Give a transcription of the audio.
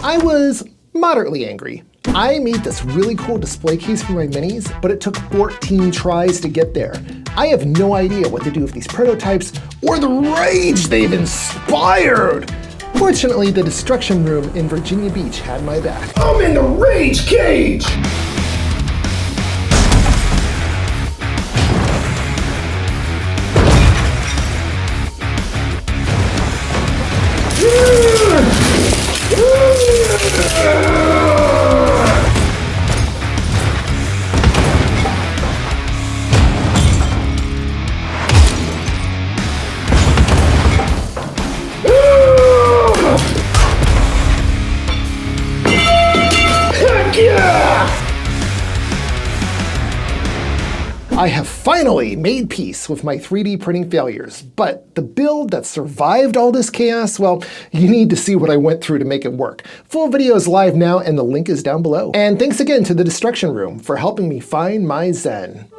I was moderately angry. I made this really cool display case for my minis, but it took 14 tries to get there. I have no idea what to do with these prototypes or the rage they've inspired. Fortunately, the Destruction Room in Virginia Beach had my back. I'm in the rage cage! I have finally made peace with my 3D printing failures, but the build that survived all this chaos, well, you need to see what I went through to make it work. Full video is live now and the link is down below. And thanks again to the Destruction Room for helping me find my zen.